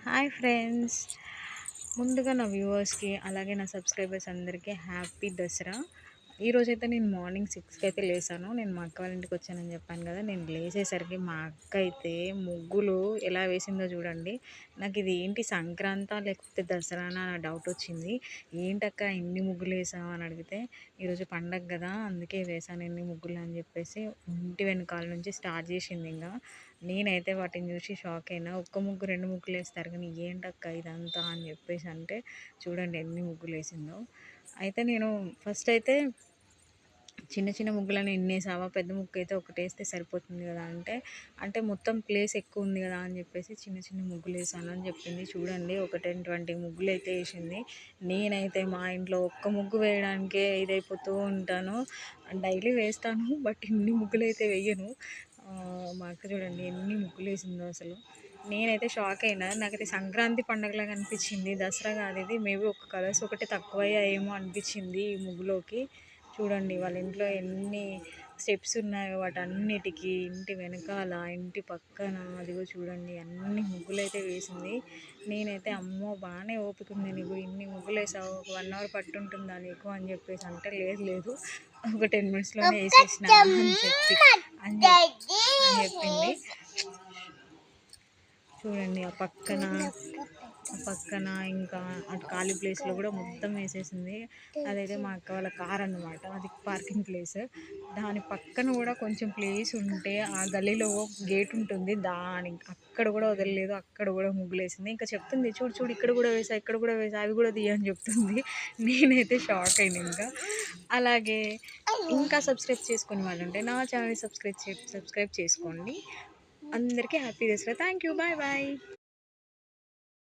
Hi friends, ముందుగా నా వ్యూవర్స్కి అలాగే నా సబ్స్క్రైబర్స్ అందరికీ హ్యాపీ దసరా. ఈరోజైతే నేను మార్నింగ్ 6కి అయితే లేసాను. నేను మా అక్క వాళ్ళ ఇంటికి వచ్చానని చెప్పాను కదా. నేను లేచేసరికి మా అక్క అయితే ముగ్గులు ఎలా వేసిందో చూడండి. నాకు ఇది ఏంటి సంక్రాంతా లేకపోతే దసరానా నా డౌట్ వచ్చింది. ఏంటక్క ఇన్ని ముగ్గులు వేసావు అని అడిగితే, ఈరోజు పండగ కదా అందుకే వేసాను ఇన్ని ముగ్గులు అని చెప్పేసి ఇంటి వెనకాల నుంచి స్టార్ట్ చేసింది. ఇంకా నేనైతే వాటిని చూసి షాక్ అయినా. ఒక్క ముగ్గు రెండు ముగ్గులు వేస్తారు కానీ ఏంటక్క ఇదంతా అని చెప్పేసి అంటే, చూడండి ఎన్ని ముగ్గులు వేసిందో. అయితే నేను ఫస్ట్ అయితే చిన్న చిన్న ముగ్గులను ఎన్నేసావా, పెద్ద ముగ్గు అయితే ఒకటి వేస్తే సరిపోతుంది కదా అంటే, అంటే మొత్తం ప్లేస్ ఎక్కువ ఉంది కదా అని చెప్పేసి చిన్న చిన్న ముగ్గులు వేసాను అని చెప్పింది. చూడండి ఒక 10-20 ముగ్గులు అయితే వేసింది. నేనైతే మా ఇంట్లో ఒక్క ముగ్గు వేయడానికే ఇదైపోతూ ఉంటాను. డైలీ వేస్తాను బట్ ఇన్ని ముగ్గులు అయితే వేయను. మా అక్క చూడండి ఎన్ని ముగ్గులు వేసిందో అసలు. నేనైతే షాక్ అయినా. నాకైతే సంక్రాంతి పండగలాగా అనిపించింది, దసరా కాదు ఇది. మేబీ ఒక కలర్స్ ఒకటి తక్కువయ్యాయేమో అనిపించింది ఈ ముగ్గులోకి. చూడండి వాళ్ళ ఇంట్లో ఎన్ని స్టెప్స్ ఉన్నాయో వాటన్నిటికీ, ఇంటి వెనకాల ఇంటి పక్కన అదిగో చూడండి అన్ని ముగ్గులు అయితే వేసింది. నేనైతే అమ్మో బాగానే ఓపిక ఉంది నీకు, ఇన్ని ముగ్గులు వేసావు, ఒక 1 అవర్ పట్టుంటుందా నీకు అని చెప్పేసి అంటే, లేదు లేదు ఒక 10 మినిట్స్లోనే వేసేసిన అని చెప్పింది. చూడండి ఆ పక్కన ఇంకా అటు ఖాళీ ప్లేస్లో కూడా మొత్తం వేసేసింది. అదైతే మా అక్క వాళ్ళ కార్ అన్నమాట, అది పార్కింగ్ ప్లేస్. దాని పక్కన కూడా కొంచెం ప్లేస్ ఉంటే ఆ గల్లీలో గేట్ ఉంటుంది, దాని అక్కడ కూడా వదలలేదు, అక్కడ కూడా ముగ్గులు వేసింది. ఇంకా చెప్తుంది చూడు చూడు ఇక్కడ కూడా వేసా, ఇక్కడ కూడా వేసా, అవి కూడా తీయని చెప్తుంది. నేనైతే షాక్ అయినా. ఇంకా అలాగే ఇంకా సబ్స్క్రైబ్ చేసుకునే వాళ్ళు ఉంటే నా ఛానల్ సబ్స్క్రైబ్ చేసుకోండి. అందరికీ happy Dasara. Thank you, bye bye.